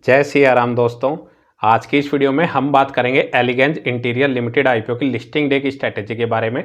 जय सिया राम दोस्तों। आज की इस वीडियो में हम बात करेंगे एलिगेंस इंटीरियर लिमिटेड आईपीओ की लिस्टिंग डे की स्ट्रेटेजी के बारे में।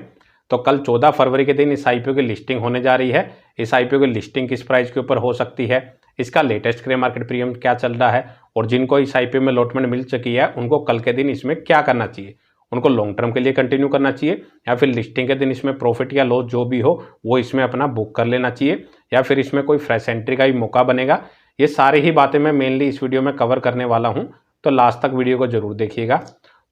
तो कल 14 फरवरी के दिन इस आईपीओ की लिस्टिंग होने जा रही है। इस आईपीओ की लिस्टिंग किस प्राइस के ऊपर हो सकती है, इसका लेटेस्ट ग्रे मार्केट प्रीमियम क्या चल रहा है और जिनको इस आईपीओ में अलॉटमेंट मिल चुकी है उनको कल के दिन इसमें क्या करना चाहिए। उनको लॉन्ग टर्म के लिए कंटिन्यू करना चाहिए या फिर लिस्टिंग के दिन इसमें प्रॉफिट या लॉस जो भी हो वो इसमें अपना बुक कर लेना चाहिए या फिर इसमें कोई फ्रेश एंट्री का भी मौका बनेगा। ये सारी ही बातें मैं मेनली इस वीडियो में कवर करने वाला हूं, तो लास्ट तक वीडियो को जरूर देखिएगा।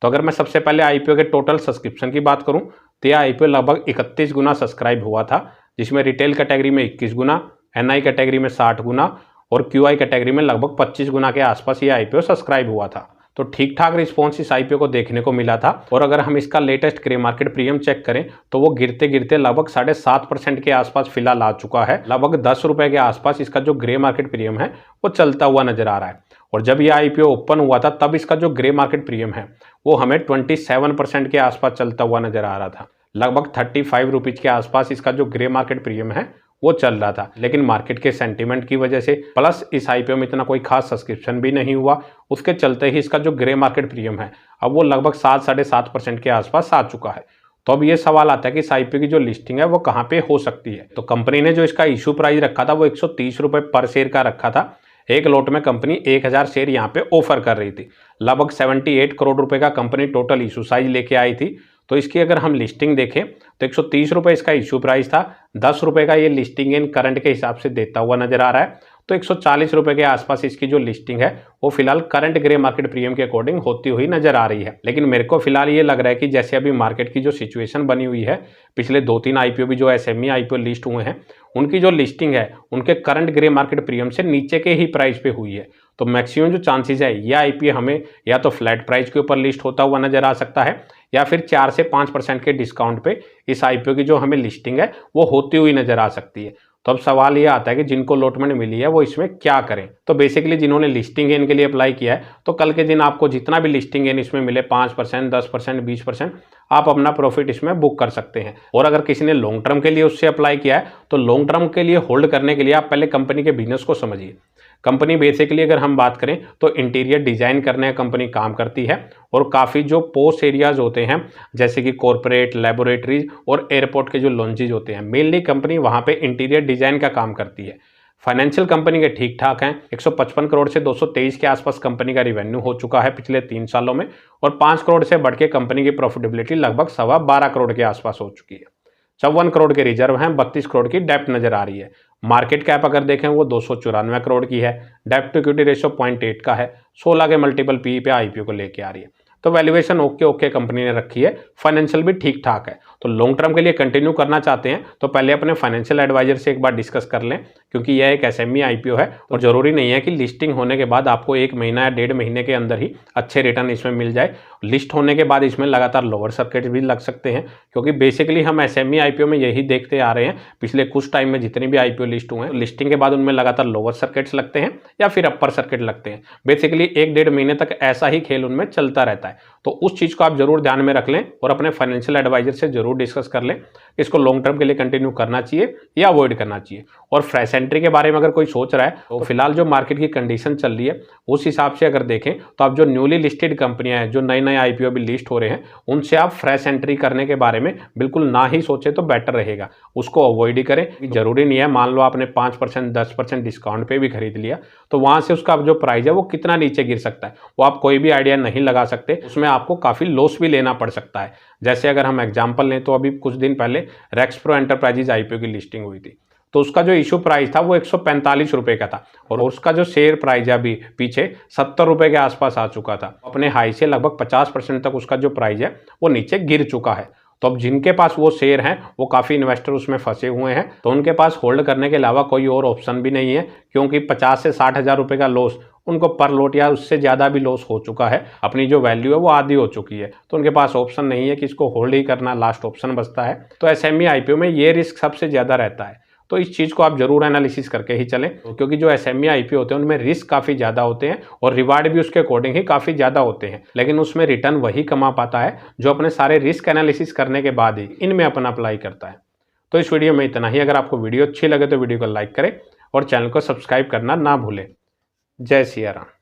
तो अगर मैं सबसे पहले आईपीओ के टोटल सब्सक्रिप्शन की बात करूं तो यह आईपीओ लगभग 31 गुना सब्सक्राइब हुआ था, जिसमें रिटेल कैटेगरी में 21 गुना, एनआई कैटेगरी में 60 गुना और क्यूआई कैटेगरी में लगभग 25 गुना के आसपास ये आईपीओ सब्सक्राइब हुआ था। तो ठीक ठाक रिस्पॉन्स इस आईपीओ को देखने को मिला था। और अगर हम इसका latest grey market premium check करें तो वो गिरते गिरते लगभग 7.5% के आसपास फिलहाल आ चुका है। लगभग 10 रुपए के आसपास इसका जो ग्रे मार्केट प्रीमियम है वो चलता हुआ नजर आ रहा है। और जब यह आईपीओ ओपन हुआ था तब इसका जो ग्रे मार्केट प्रीमियम है वो हमें 27% के आसपास चलता हुआ नजर आ रहा था। लगभग 35 रुपीज के आसपास इसका जो ग्रे मार्केट प्रीमियम है वो चल रहा था। लेकिन मार्केट के सेंटीमेंट की वजह से प्लस इस आईपीओ में इतना कोई खास सब्सक्रिप्शन भी नहीं हुआ, उसके चलते ही इसका जो ग्रे मार्केट प्रीमियम है अब वो लगभग 7-7.5% के आसपास आ चुका है। तो अब ये सवाल आता है कि इस आईपीओ की जो लिस्टिंग है वो कहाँ पे हो सकती है। तो कंपनी ने जो इसका इशू प्राइस रखा था वो 130 रुपए पर शेयर का रखा था। एक लॉट में कंपनी 1000 शेयर यहाँ पे ऑफर कर रही थी। लगभग 78 करोड़ रुपए का कंपनी टोटल इशू साइज लेके आई थी। तो इसकी अगर हम लिस्टिंग देखें तो 130 रुपए इसका इशू प्राइस था, 10 रुपए का ये लिस्टिंग इन करंट के हिसाब से देता हुआ नजर आ रहा है। तो 140 रुपए के आसपास इसकी जो लिस्टिंग है वो फिलहाल करंट ग्रे मार्केट प्रीमियम के अकॉर्डिंग होती हुई नजर आ रही है। लेकिन मेरे को फिलहाल ये लग रहा है कि जैसे अभी मार्केट की जो सिचुएशन बनी हुई है, पिछले 2-3 आईपीओ भी जो एसएमई आईपीओ लिस्ट हुए हैं उनकी जो लिस्टिंग है उनके करंट ग्रे मार्केट प्रीमियम से नीचे के ही प्राइस पे हुई है। तो मैक्सिमम जो चांसेस है यह आईपीओ हमें या तो फ्लैट प्राइस के ऊपर लिस्ट होता हुआ नजर आ सकता है या फिर 4 से 5% के डिस्काउंट पे इस आईपीओ की जो हमें लिस्टिंग है वो होती हुई नजर आ सकती है। तो अब सवाल ये आता है कि जिनको अलॉटमेंट मिली है वो इसमें क्या करें। तो बेसिकली जिन्होंने लिस्टिंग गेन के लिए अप्लाई किया है तो कल के दिन आपको जितना भी लिस्टिंग गेन इसमें मिले 5%, 10%, 20% आप अपना प्रॉफिट इसमें बुक कर सकते हैं। और अगर किसी ने लॉन्ग टर्म के लिए उससे अप्लाई किया है तो लॉन्ग टर्म के लिए होल्ड करने के लिए आप पहले कंपनी के बिजनेस को समझिए। कंपनी बेसिकली अगर हम बात करें तो इंटीरियर डिजाइन करने का कंपनी काम करती है और काफ़ी जो पोस्ट एरियाज होते हैं जैसे कि कॉरपोरेट, लेबोरेटरीज और एयरपोर्ट के जो लॉन्चेज होते हैं मेनली कंपनी वहाँ पे इंटीरियर डिजाइन का काम करती है। फाइनेंशियल कंपनी के ठीक ठाक हैं, 155 करोड़ से 223 के आसपास कंपनी का रिवेन्यू हो चुका है पिछले 3 सालों में और 5 करोड़ से बढ़ के कंपनी की प्रॉफिटेबिलिटी लगभग 12.25 करोड़ के आसपास हो चुकी है। 54 करोड़ के रिजर्व हैं, 32 करोड़ की डेप्ट नजर आ रही है। मार्केट कैप अगर देखें वो 294 करोड़ की है, डेप्ट टू इक्विटी रेशियो 0.8 का है, 16 के मल्टीपल पी पे आईपीओ को लेके आ रही है। तो वैल्यूएशन ओके कंपनी ने रखी है, फाइनेंशियल भी ठीक ठाक है। तो लॉन्ग टर्म के लिए कंटिन्यू करना चाहते हैं तो पहले अपने फाइनेंशियल एडवाइजर से एक बार डिस्कस कर लें, क्योंकि यह एक एसएमई आईपीओ है और जरूरी नहीं है कि लिस्टिंग होने के बाद आपको 1 महीना या 1.5 महीने के अंदर ही अच्छे रिटर्न इसमें मिल जाए। लिस्ट होने के बाद इसमें लगातार लोअर सर्किट भी लग सकते हैं, क्योंकि बेसिकली हम एसएमई आईपीओ में यही देखते आ रहे हैं पिछले कुछ टाइम में जितने भी आईपीओ लिस्ट हुए हैं लिस्टिंग के बाद उनमें लगातार लोअर सर्किट्स लगते हैं या फिर अपर सर्किट लगते हैं। बेसिकली 1-1.5 महीने तक ऐसा ही खेल उनमें चलता रहता है। तो उस चीज को आप जरूर ध्यान में रख लें और अपने फाइनेंशियल एडवाइजर से जरूर डिस्कस कर लें इसको लॉन्ग टर्म के लिए कंटिन्यू करना चाहिए या अवॉइड करना चाहिए। और फ्रेश एंट्री के बारे में अगर कोई सोच रहा है तो फिलहाल जो मार्केट की कंडीशन चल रही है उस हिसाब से अगर देखें तो आप जो न्यूली लिस्टेड कंपनियां हैं जो नए नए आईपीओ भी लिस्ट हो रहे हैं उनसे आप फ्रेश एंट्री करने के बारे में बिल्कुल ना ही सोचे तो बेटर रहेगा, उसको अवॉइड ही करें। जरूरी नहीं है मान लो आपने 5% 10% डिस्काउंट पे भी खरीद लिया तो वहां से उसका जो प्राइस है वो कितना नीचे गिर सकता है वो आप कोई भी आइडिया नहीं लगा सकते, उसमें आपको काफी लॉस भी लेना पड़ सकता है। जैसे अगर हम एग्जांपल लें तो अभी कुछ दिन पहले रेक्सप्रो एंटरप्राइजेज आईपीओ की लिस्टिंग हुई थी तो उसका जो इशू प्राइस था वो 145 रुपए का था और उसका जो शेयर प्राइस है अभी पीछे 70 रुपए के आसपास आ चुका था। अपने हाई से लगभग 50% तक उसका जो प्राइस है वो नीचे गिर चुका है। तो अब जिनके पास वो शेयर हैं वो काफ़ी इन्वेस्टर उसमें फंसे हुए हैं तो उनके पास होल्ड करने के अलावा कोई और ऑप्शन भी नहीं है, क्योंकि 50 से 60 हज़ार रुपये का लॉस उनको पर लोट या उससे ज़्यादा भी लॉस हो चुका है, अपनी जो वैल्यू है वो आधी हो चुकी है। तो उनके पास ऑप्शन नहीं है कि इसको होल्ड ही करना लास्ट ऑप्शन बचता है। तो एसएमई आईपीओ में ये रिस्क सबसे ज़्यादा रहता है। तो इस चीज़ को आप जरूर एनालिसिस करके ही चलें, क्योंकि जो एसएमई आईपीओ होते हैं उनमें रिस्क काफ़ी ज़्यादा होते हैं और रिवार्ड भी उसके अकॉर्डिंग ही काफ़ी ज़्यादा होते हैं, लेकिन उसमें रिटर्न वही कमा पाता है जो अपने सारे रिस्क एनालिसिस करने के बाद ही इनमें अपना अप्लाई करता है। तो इस वीडियो में इतना ही। अगर आपको वीडियो अच्छी लगे तो वीडियो को लाइक करें और चैनल को सब्सक्राइब करना ना भूलें। जय सिया राम।